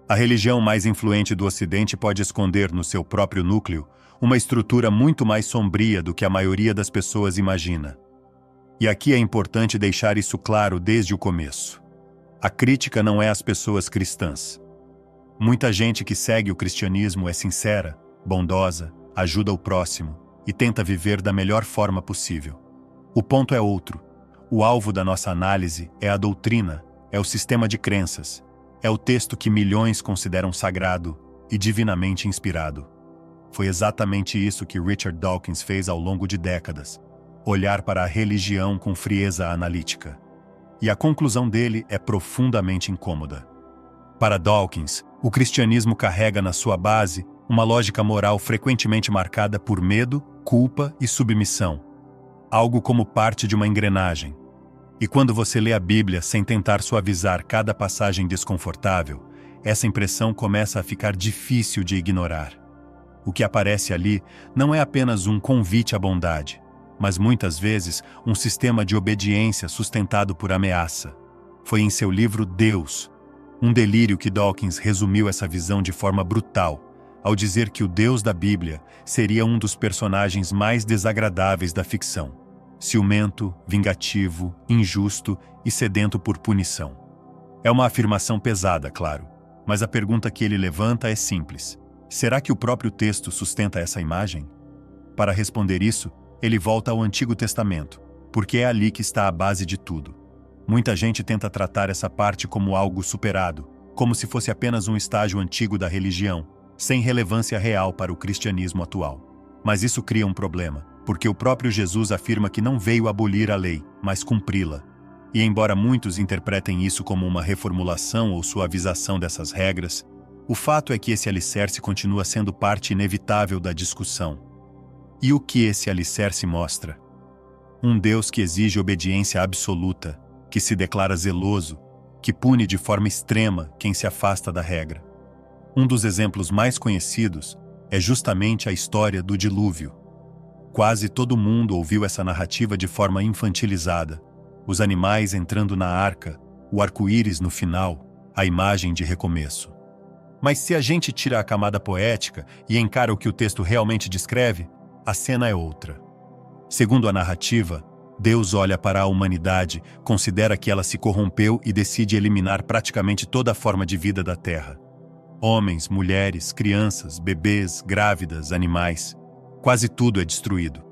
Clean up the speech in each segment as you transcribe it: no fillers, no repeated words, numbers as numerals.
A religião mais influente do Ocidente pode esconder no seu próprio núcleo uma estrutura muito mais sombria do que a maioria das pessoas imagina. E aqui é importante deixar isso claro desde o começo. A crítica não é às pessoas cristãs. Muita gente que segue o cristianismo é sincera, bondosa, ajuda o próximo e tenta viver da melhor forma possível. O ponto é outro. O alvo da nossa análise é a doutrina, é o sistema de crenças, é o texto que milhões consideram sagrado e divinamente inspirado. Foi exatamente isso que Richard Dawkins fez ao longo de décadas, olhar para a religião com frieza analítica. E a conclusão dele é profundamente incômoda. Para Dawkins, o cristianismo carrega na sua base uma lógica moral frequentemente marcada por medo, culpa e submissão, algo como parte de uma engrenagem. E quando você lê a Bíblia sem tentar suavizar cada passagem desconfortável, essa impressão começa a ficar difícil de ignorar. O que aparece ali não é apenas um convite à bondade, mas muitas vezes um sistema de obediência sustentado por ameaça. Foi em seu livro Deus, um delírio, que Dawkins resumiu essa visão de forma brutal, ao dizer que o Deus da Bíblia seria um dos personagens mais desagradáveis da ficção. Ciumento, vingativo, injusto e sedento por punição. É uma afirmação pesada, claro, mas a pergunta que ele levanta é simples. Será que o próprio texto sustenta essa imagem? Para responder isso, ele volta ao Antigo Testamento, porque é ali que está a base de tudo. Muita gente tenta tratar essa parte como algo superado, como se fosse apenas um estágio antigo da religião, sem relevância real para o cristianismo atual. Mas isso cria um problema, porque o próprio Jesus afirma que não veio abolir a lei, mas cumpri-la. E embora muitos interpretem isso como uma reformulação ou suavização dessas regras, o fato é que esse alicerce continua sendo parte inevitável da discussão. E o que esse alicerce mostra? Um Deus que exige obediência absoluta, que se declara zeloso, que pune de forma extrema quem se afasta da regra. Um dos exemplos mais conhecidos é justamente a história do dilúvio. Quase todo mundo ouviu essa narrativa de forma infantilizada. Os animais entrando na arca, o arco-íris no final, a imagem de recomeço. Mas se a gente tira a camada poética e encara o que o texto realmente descreve, a cena é outra. Segundo a narrativa, Deus olha para a humanidade, considera que ela se corrompeu e decide eliminar praticamente toda a forma de vida da terra. Homens, mulheres, crianças, bebês, grávidas, animais. Quase tudo é destruído.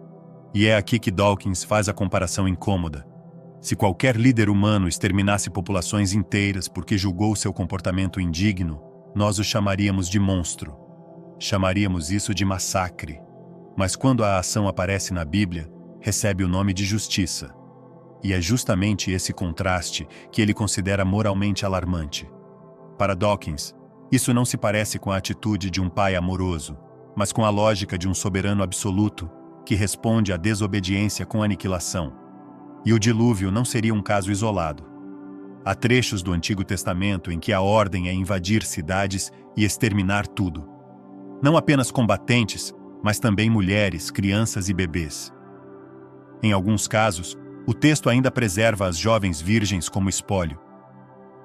E é aqui que Dawkins faz a comparação incômoda. Se qualquer líder humano exterminasse populações inteiras porque julgou seu comportamento indigno, nós o chamaríamos de monstro. Chamaríamos isso de massacre. Mas quando a ação aparece na Bíblia, recebe o nome de justiça. E é justamente esse contraste que ele considera moralmente alarmante. Para Dawkins, isso não se parece com a atitude de um pai amoroso, mas com a lógica de um soberano absoluto que responde à desobediência com aniquilação. E o dilúvio não seria um caso isolado. Há trechos do Antigo Testamento em que a ordem é invadir cidades e exterminar tudo. Não apenas combatentes, mas também mulheres, crianças e bebês. Em alguns casos, o texto ainda preserva as jovens virgens como espólio.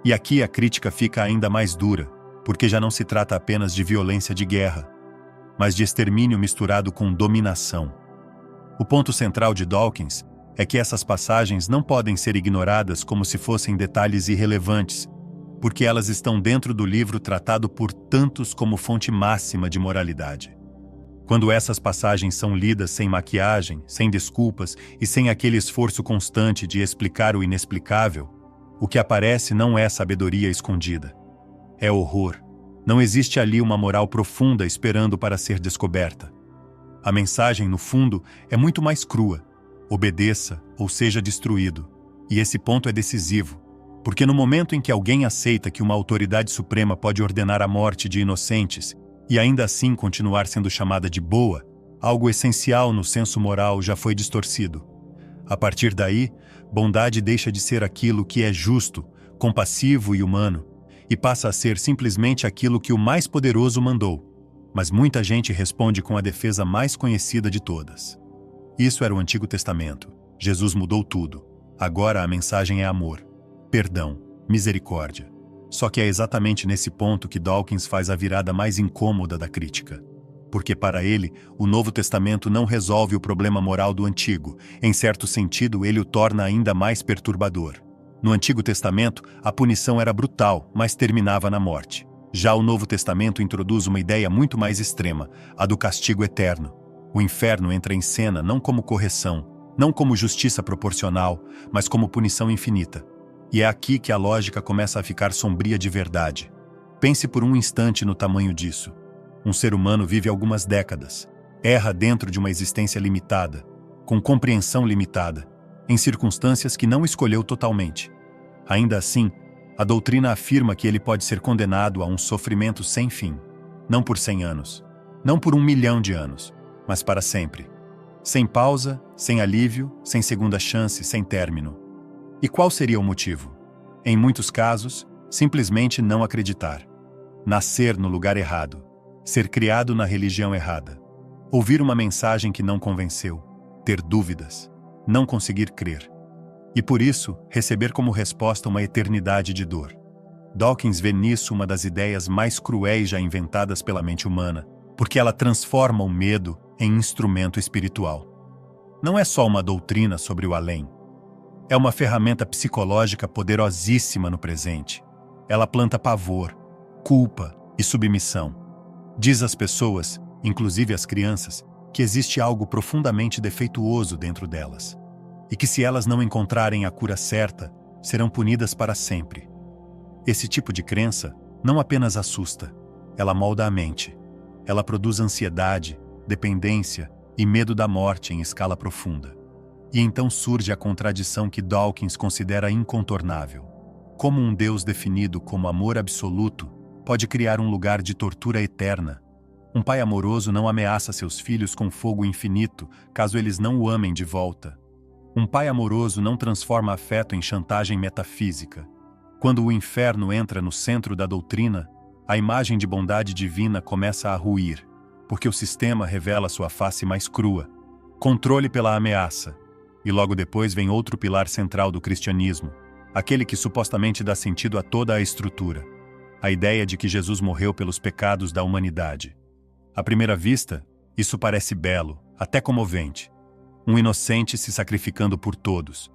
E aqui a crítica fica ainda mais dura, porque já não se trata apenas de violência de guerra, mas de extermínio misturado com dominação. O ponto central de Dawkins é que essas passagens não podem ser ignoradas como se fossem detalhes irrelevantes, porque elas estão dentro do livro tratado por tantos como fonte máxima de moralidade. Quando essas passagens são lidas sem maquiagem, sem desculpas e sem aquele esforço constante de explicar o inexplicável, o que aparece não é sabedoria escondida. É horror. Não existe ali uma moral profunda esperando para ser descoberta. A mensagem, no fundo, é muito mais crua. Obedeça ou seja destruído. E esse ponto é decisivo, porque no momento em que alguém aceita que uma autoridade suprema pode ordenar a morte de inocentes e ainda assim continuar sendo chamada de boa, algo essencial no senso moral já foi distorcido. A partir daí, bondade deixa de ser aquilo que é justo, compassivo e humano, e passa a ser simplesmente aquilo que o mais poderoso mandou. Mas muita gente responde com a defesa mais conhecida de todas. Isso era o Antigo Testamento. Jesus mudou tudo. Agora a mensagem é amor, perdão, misericórdia. Só que é exatamente nesse ponto que Dawkins faz a virada mais incômoda da crítica. Porque para ele, o Novo Testamento não resolve o problema moral do Antigo. Em certo sentido, ele o torna ainda mais perturbador. No Antigo Testamento, a punição era brutal, mas terminava na morte. Já o Novo Testamento introduz uma ideia muito mais extrema, a do castigo eterno. O inferno entra em cena não como correção, não como justiça proporcional, mas como punição infinita. E é aqui que a lógica começa a ficar sombria de verdade. Pense por um instante no tamanho disso. Um ser humano vive algumas décadas, erra dentro de uma existência limitada, com compreensão limitada, em circunstâncias que não escolheu totalmente. Ainda assim, a doutrina afirma que ele pode ser condenado a um sofrimento sem fim, não por 100 anos, não por 1 milhão de anos, mas para sempre. Sem pausa, sem alívio, sem segunda chance, sem término. E qual seria o motivo? Em muitos casos, simplesmente não acreditar. Nascer no lugar errado. Ser criado na religião errada. Ouvir uma mensagem que não convenceu. Ter dúvidas. Não conseguir crer. E por isso, receber como resposta uma eternidade de dor. Dawkins vê nisso uma das ideias mais cruéis já inventadas pela mente humana, porque ela transforma o medo em instrumento espiritual. Não é só uma doutrina sobre o além. É uma ferramenta psicológica poderosíssima no presente. Ela planta pavor, culpa e submissão. Diz às pessoas, inclusive às crianças, que existe algo profundamente defeituoso dentro delas. E que se elas não encontrarem a cura certa, serão punidas para sempre. Esse tipo de crença não apenas assusta, ela molda a mente. Ela produz ansiedade, dependência e medo da morte em escala profunda. E então surge a contradição que Dawkins considera incontornável. Como um Deus definido como amor absoluto pode criar um lugar de tortura eterna? Um pai amoroso não ameaça seus filhos com fogo infinito caso eles não o amem de volta. Um pai amoroso não transforma afeto em chantagem metafísica. Quando o inferno entra no centro da doutrina, a imagem de bondade divina começa a ruir, porque o sistema revela sua face mais crua. Controle pela ameaça. E logo depois vem outro pilar central do cristianismo, aquele que supostamente dá sentido a toda a estrutura. A ideia de que Jesus morreu pelos pecados da humanidade. À primeira vista, isso parece belo, até comovente. Um inocente se sacrificando por todos.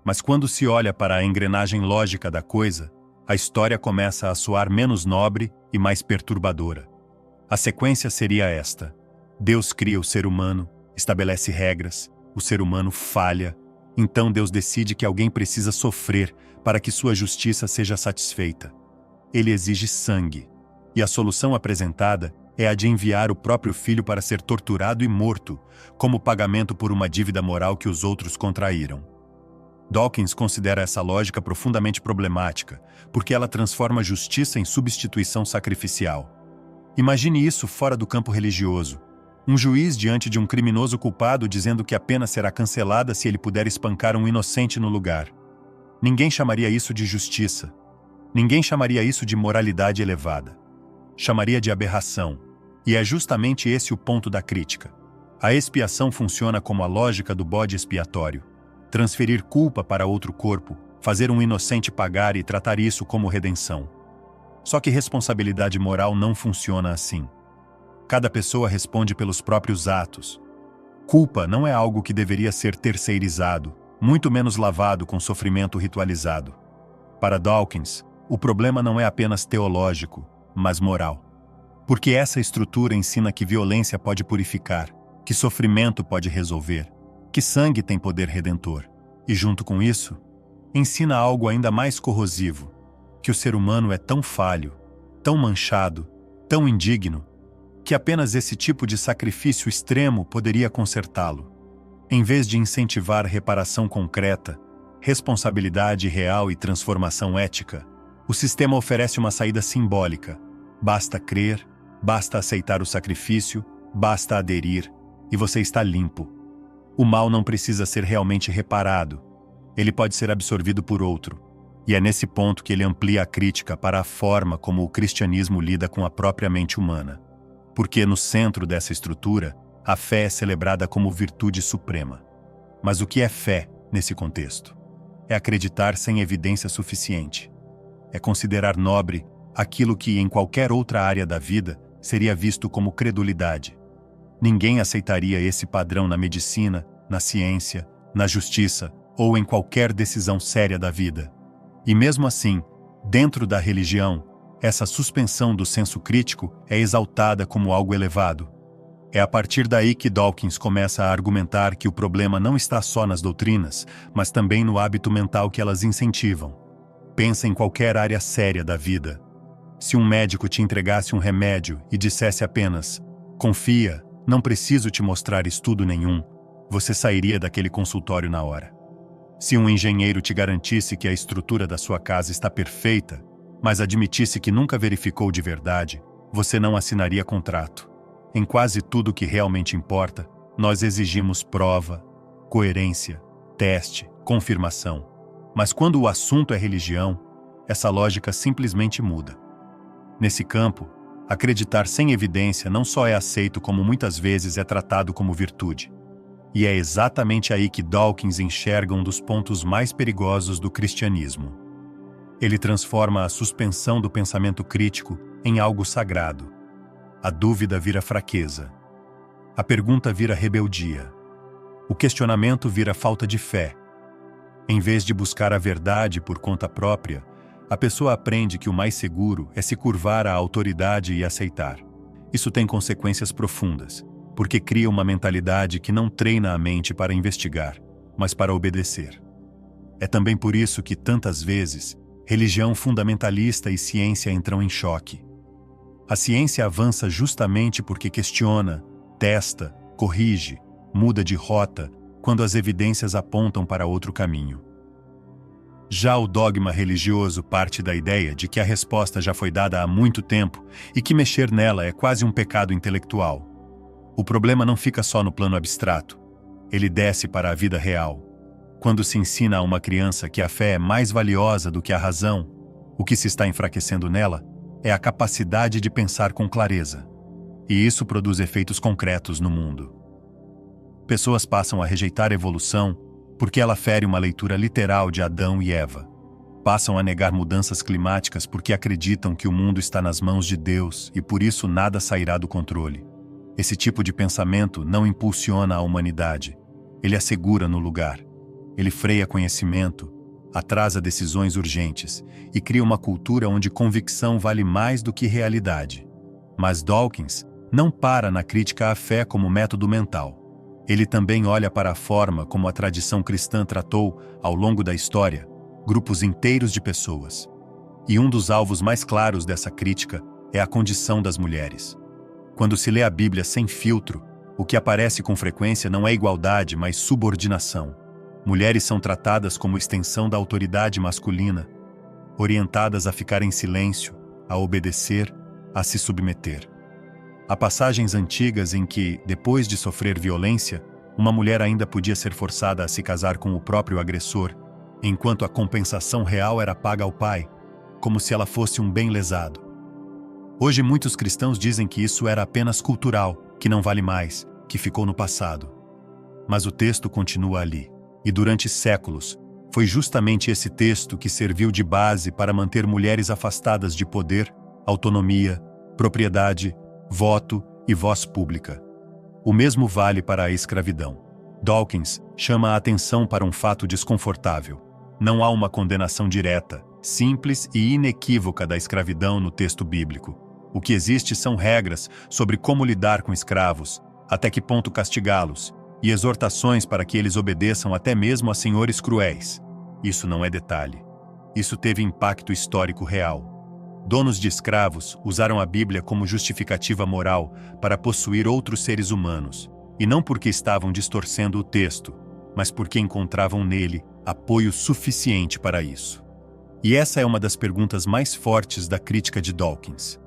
Mas quando se olha para a engrenagem lógica da coisa, a história começa a soar menos nobre e mais perturbadora. A sequência seria esta: Deus cria o ser humano, estabelece regras, o ser humano falha, então Deus decide que alguém precisa sofrer para que sua justiça seja satisfeita. Ele exige sangue, e a solução apresentada é a de enviar o próprio filho para ser torturado e morto, como pagamento por uma dívida moral que os outros contraíram. Dawkins considera essa lógica profundamente problemática, porque ela transforma a justiça em substituição sacrificial. Imagine isso fora do campo religioso. Um juiz diante de um criminoso culpado dizendo que a pena será cancelada se ele puder espancar um inocente no lugar. Ninguém chamaria isso de justiça. Ninguém chamaria isso de moralidade elevada. Chamaria de aberração. E é justamente esse o ponto da crítica. A expiação funciona como a lógica do bode expiatório. Transferir culpa para outro corpo, fazer um inocente pagar e tratar isso como redenção. Só que responsabilidade moral não funciona assim. Cada pessoa responde pelos próprios atos. Culpa não é algo que deveria ser terceirizado, muito menos lavado com sofrimento ritualizado. Para Dawkins, o problema não é apenas teológico, mas moral. Porque essa estrutura ensina que violência pode purificar, que sofrimento pode resolver, que sangue tem poder redentor. E junto com isso, ensina algo ainda mais corrosivo, que o ser humano é tão falho, tão manchado, tão indigno, que apenas esse tipo de sacrifício extremo poderia consertá-lo. Em vez de incentivar reparação concreta, responsabilidade real e transformação ética, o sistema oferece uma saída simbólica. Basta crer, basta aceitar o sacrifício, basta aderir, e você está limpo. O mal não precisa ser realmente reparado. Ele pode ser absorvido por outro. E é nesse ponto que ele amplia a crítica para a forma como o cristianismo lida com a própria mente humana. Porque no centro dessa estrutura, a fé é celebrada como virtude suprema. Mas o que é fé nesse contexto? É acreditar sem evidência suficiente. é considerar nobre aquilo que, em qualquer outra área da vida, seria visto como credulidade. Ninguém aceitaria esse padrão na medicina, na ciência, na justiça ou em qualquer decisão séria da vida. E mesmo assim, dentro da religião, essa suspensão do senso crítico é exaltada como algo elevado. É a partir daí que Dawkins começa a argumentar que o problema não está só nas doutrinas, mas também no hábito mental que elas incentivam. Pensa em qualquer área séria da vida. Se um médico te entregasse um remédio e dissesse apenas: confia, não preciso te mostrar estudo nenhum, você sairia daquele consultório na hora. Se um engenheiro te garantisse que a estrutura da sua casa está perfeita, mas admitisse que nunca verificou de verdade, você não assinaria contrato. Em quase tudo que realmente importa, nós exigimos prova, coerência, teste, confirmação. Mas quando o assunto é religião, essa lógica simplesmente muda. Nesse campo, acreditar sem evidência não só é aceito como muitas vezes é tratado como virtude. E é exatamente aí que Dawkins enxerga um dos pontos mais perigosos do cristianismo. Ele transforma a suspensão do pensamento crítico em algo sagrado. A dúvida vira fraqueza. A pergunta vira rebeldia. O questionamento vira falta de fé. Em vez de buscar a verdade por conta própria, a pessoa aprende que o mais seguro é se curvar à autoridade e aceitar. Isso tem consequências profundas, porque cria uma mentalidade que não treina a mente para investigar, mas para obedecer. É também por isso que, tantas vezes, religião fundamentalista e ciência entram em choque. A ciência avança justamente porque questiona, testa, corrige, muda de rota quando as evidências apontam para outro caminho. Já o dogma religioso parte da ideia de que a resposta já foi dada há muito tempo e que mexer nela é quase um pecado intelectual. O problema não fica só no plano abstrato. Ele desce para a vida real. Quando se ensina a uma criança que a fé é mais valiosa do que a razão, o que se está enfraquecendo nela é a capacidade de pensar com clareza. E isso produz efeitos concretos no mundo. Pessoas passam a rejeitar a evolução porque ela fere uma leitura literal de Adão e Eva. Passam a negar mudanças climáticas porque acreditam que o mundo está nas mãos de Deus e por isso nada sairá do controle. Esse tipo de pensamento não impulsiona a humanidade. Ele a segura no lugar. Ele freia conhecimento, atrasa decisões urgentes e cria uma cultura onde convicção vale mais do que realidade. Mas Dawkins não para na crítica à fé como método mental. Ele também olha para a forma como a tradição cristã tratou, ao longo da história, grupos inteiros de pessoas. E um dos alvos mais claros dessa crítica é a condição das mulheres. Quando se lê a Bíblia sem filtro, o que aparece com frequência não é igualdade, mas subordinação. Mulheres são tratadas como extensão da autoridade masculina, orientadas a ficar em silêncio, a obedecer, a se submeter. Há passagens antigas em que, depois de sofrer violência, uma mulher ainda podia ser forçada a se casar com o próprio agressor, enquanto a compensação real era paga ao pai, como se ela fosse um bem lesado. Hoje muitos cristãos dizem que isso era apenas cultural, que não vale mais, que ficou no passado. Mas o texto continua ali, e durante séculos, foi justamente esse texto que serviu de base para manter mulheres afastadas de poder, autonomia, propriedade, voto e voz pública. O mesmo vale para a escravidão. Dawkins chama a atenção para um fato desconfortável. Não há uma condenação direta, simples e inequívoca da escravidão no texto bíblico. O que existe são regras sobre como lidar com escravos, até que ponto castigá-los, e exortações para que eles obedeçam até mesmo a senhores cruéis. Isso não é detalhe. Isso teve impacto histórico real. Donos de escravos usaram a Bíblia como justificativa moral para possuir outros seres humanos, e não porque estavam distorcendo o texto, mas porque encontravam nele apoio suficiente para isso. E essa é uma das perguntas mais fortes da crítica de Dawkins.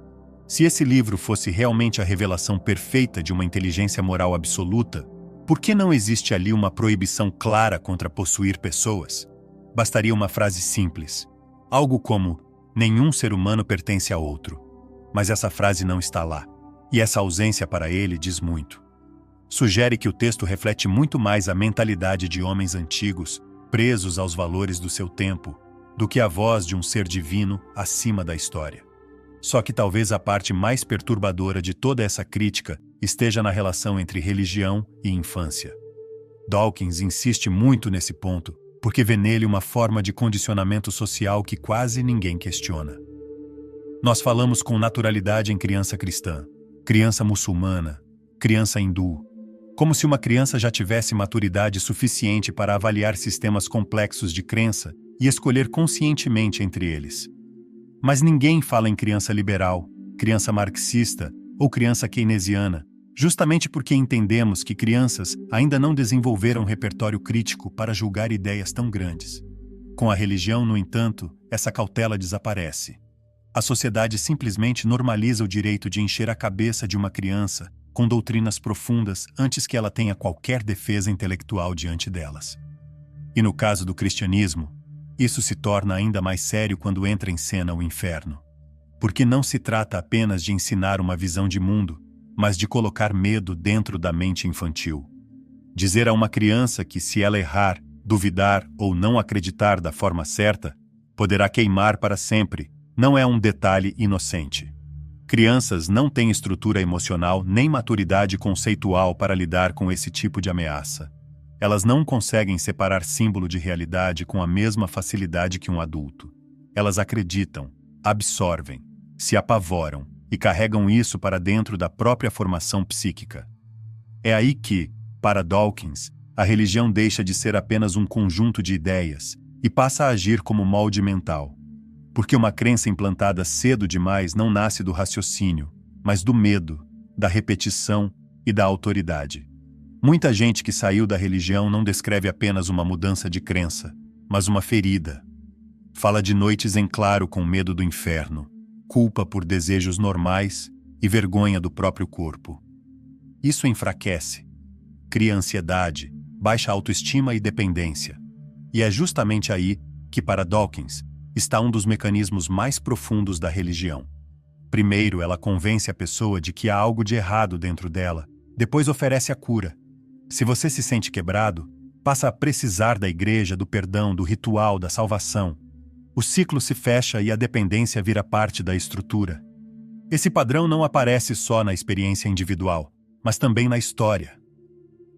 Se esse livro fosse realmente a revelação perfeita de uma inteligência moral absoluta, por que não existe ali uma proibição clara contra possuir pessoas? Bastaria uma frase simples, algo como: nenhum ser humano pertence a outro. Mas essa frase não está lá, e essa ausência para ele diz muito. Sugere que o texto reflete muito mais a mentalidade de homens antigos, presos aos valores do seu tempo, do que a voz de um ser divino acima da história. Só que talvez a parte mais perturbadora de toda essa crítica esteja na relação entre religião e infância. Dawkins insiste muito nesse ponto, porque vê nele uma forma de condicionamento social que quase ninguém questiona. Nós falamos com naturalidade em criança cristã, criança muçulmana, criança hindu, como se uma criança já tivesse maturidade suficiente para avaliar sistemas complexos de crença e escolher conscientemente entre eles. Mas ninguém fala em criança liberal, criança marxista ou criança keynesiana, justamente porque entendemos que crianças ainda não desenvolveram repertório crítico para julgar ideias tão grandes. Com a religião, no entanto, essa cautela desaparece. A sociedade simplesmente normaliza o direito de encher a cabeça de uma criança com doutrinas profundas antes que ela tenha qualquer defesa intelectual diante delas. E no caso do cristianismo, isso se torna ainda mais sério quando entra em cena o inferno. Porque não se trata apenas de ensinar uma visão de mundo, mas de colocar medo dentro da mente infantil. Dizer a uma criança que se ela errar, duvidar ou não acreditar da forma certa, poderá queimar para sempre, não é um detalhe inocente. Crianças não têm estrutura emocional nem maturidade conceitual para lidar com esse tipo de ameaça. Elas não conseguem separar símbolo de realidade com a mesma facilidade que um adulto. Elas acreditam, absorvem, se apavoram e carregam isso para dentro da própria formação psíquica. É aí que, para Dawkins, a religião deixa de ser apenas um conjunto de ideias e passa a agir como molde mental. Porque uma crença implantada cedo demais não nasce do raciocínio, mas do medo, da repetição e da autoridade. Muita gente que saiu da religião não descreve apenas uma mudança de crença, mas uma ferida. Fala de noites em claro com medo do inferno, culpa por desejos normais e vergonha do próprio corpo. Isso enfraquece, cria ansiedade, baixa autoestima e dependência. E é justamente aí que, para Dawkins, está um dos mecanismos mais profundos da religião. Primeiro, ela convence a pessoa de que há algo de errado dentro dela, depois oferece a cura. Se você se sente quebrado, passa a precisar da igreja, do perdão, do ritual, da salvação. O ciclo se fecha e a dependência vira parte da estrutura. Esse padrão não aparece só na experiência individual, mas também na história.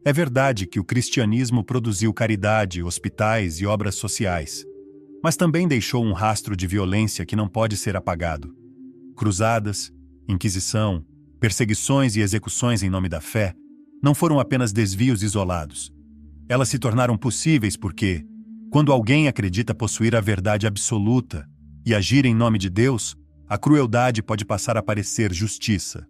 É verdade que o cristianismo produziu caridade, hospitais e obras sociais, mas também deixou um rastro de violência que não pode ser apagado. Cruzadas, Inquisição, perseguições e execuções em nome da fé não foram apenas desvios isolados. Elas se tornaram possíveis porque, quando alguém acredita possuir a verdade absoluta e agir em nome de Deus, a crueldade pode passar a parecer justiça.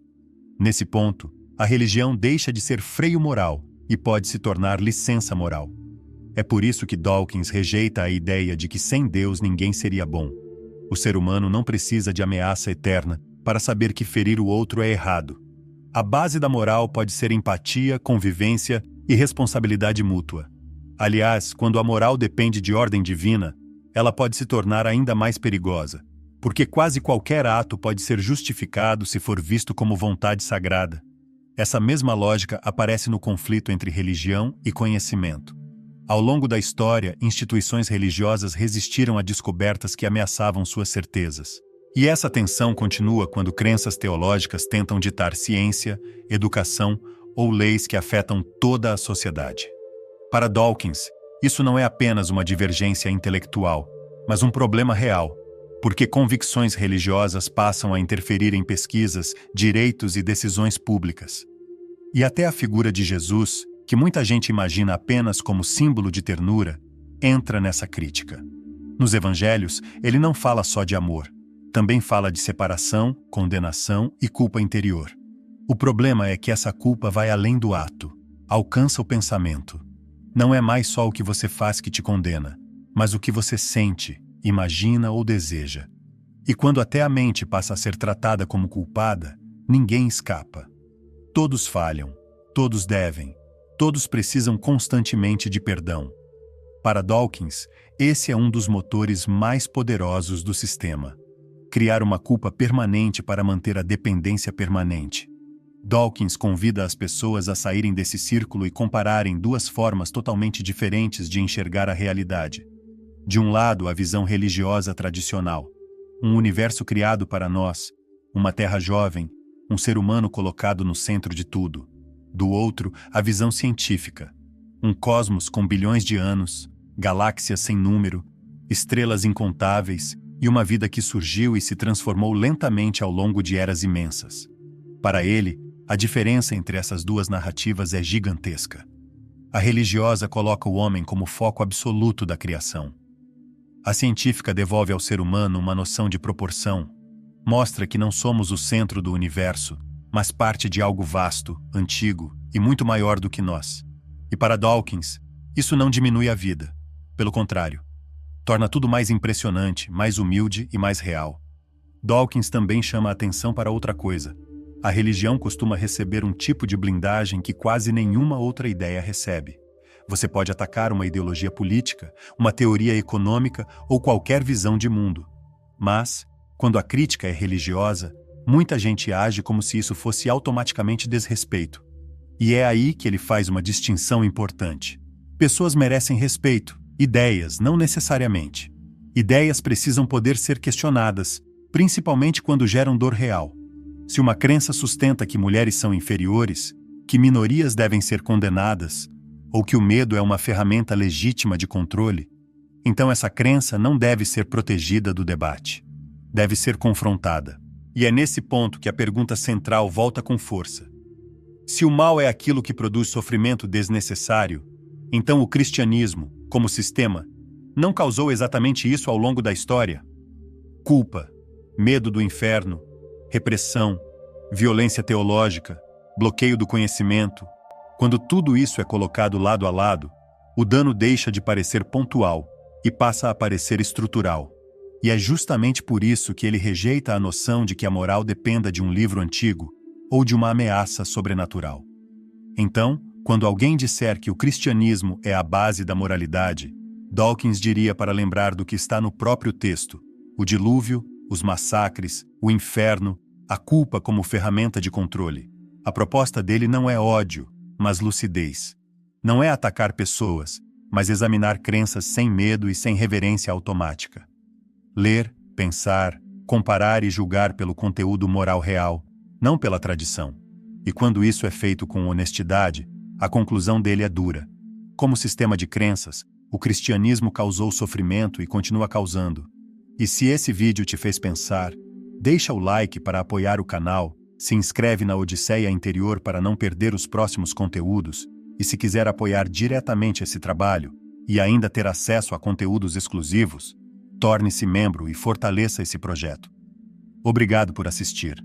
Nesse ponto, a religião deixa de ser freio moral e pode se tornar licença moral. É por isso que Dawkins rejeita a ideia de que sem Deus ninguém seria bom. O ser humano não precisa de ameaça eterna para saber que ferir o outro é errado. A base da moral pode ser empatia, convivência e responsabilidade mútua. Aliás, quando a moral depende de ordem divina, ela pode se tornar ainda mais perigosa, porque quase qualquer ato pode ser justificado se for visto como vontade sagrada. Essa mesma lógica aparece no conflito entre religião e conhecimento. Ao longo da história, instituições religiosas resistiram a descobertas que ameaçavam suas certezas. E essa tensão continua quando crenças teológicas tentam ditar ciência, educação ou leis que afetam toda a sociedade. Para Dawkins, isso não é apenas uma divergência intelectual, mas um problema real, porque convicções religiosas passam a interferir em pesquisas, direitos e decisões públicas. E até a figura de Jesus, que muita gente imagina apenas como símbolo de ternura, entra nessa crítica. Nos evangelhos, ele não fala só de amor, também fala de separação, condenação e culpa interior. O problema é que essa culpa vai além do ato, alcança o pensamento. Não é mais só o que você faz que te condena, mas o que você sente, imagina ou deseja. E quando até a mente passa a ser tratada como culpada, ninguém escapa. Todos falham, todos devem, todos precisam constantemente de perdão. Para Dawkins, esse é um dos motores mais poderosos do sistema. Criar uma culpa permanente para manter a dependência permanente. Dawkins convida as pessoas a saírem desse círculo e compararem duas formas totalmente diferentes de enxergar a realidade. De um lado, a visão religiosa tradicional, um universo criado para nós, uma terra jovem, um ser humano colocado no centro de tudo. Do outro, a visão científica, um cosmos com bilhões de anos, galáxias sem número, estrelas incontáveis e uma vida que surgiu e se transformou lentamente ao longo de eras imensas. Para ele, a diferença entre essas duas narrativas é gigantesca. A religiosa coloca o homem como foco absoluto da criação. A científica devolve ao ser humano uma noção de proporção, mostra que não somos o centro do universo, mas parte de algo vasto, antigo e muito maior do que nós. E para Dawkins, isso não diminui a vida. Pelo contrário, torna tudo mais impressionante, mais humilde e mais real. Dawkins também chama a atenção para outra coisa. A religião costuma receber um tipo de blindagem que quase nenhuma outra ideia recebe. Você pode atacar uma ideologia política, uma teoria econômica ou qualquer visão de mundo. Mas, quando a crítica é religiosa, muita gente age como se isso fosse automaticamente desrespeito. E é aí que ele faz uma distinção importante. Pessoas merecem respeito, ideias não necessariamente. Ideias precisam poder ser questionadas, principalmente quando geram dor real. Se uma crença sustenta que mulheres são inferiores, que minorias devem ser condenadas, ou que o medo é uma ferramenta legítima de controle, então essa crença não deve ser protegida do debate. Deve ser confrontada. E é nesse ponto que a pergunta central volta com força. Se o mal é aquilo que produz sofrimento desnecessário, então o cristianismo, como sistema, não causou exatamente isso ao longo da história? Culpa, medo do inferno, repressão, violência teológica, bloqueio do conhecimento. Quando tudo isso é colocado lado a lado, o dano deixa de parecer pontual e passa a parecer estrutural. E é justamente por isso que ele rejeita a noção de que a moral dependa de um livro antigo ou de uma ameaça sobrenatural. Então, quando alguém disser que o cristianismo é a base da moralidade, Dawkins diria para lembrar do que está no próprio texto: o dilúvio, os massacres, o inferno, a culpa como ferramenta de controle. A proposta dele não é ódio, mas lucidez. Não é atacar pessoas, mas examinar crenças sem medo e sem reverência automática. Ler, pensar, comparar e julgar pelo conteúdo moral real, não pela tradição. E quando isso é feito com honestidade, a conclusão dele é dura. Como sistema de crenças, o cristianismo causou sofrimento e continua causando. E se esse vídeo te fez pensar, deixa o like para apoiar o canal, se inscreve na Odisseia Interior para não perder os próximos conteúdos, e se quiser apoiar diretamente esse trabalho e ainda ter acesso a conteúdos exclusivos, torne-se membro e fortaleça esse projeto. Obrigado por assistir.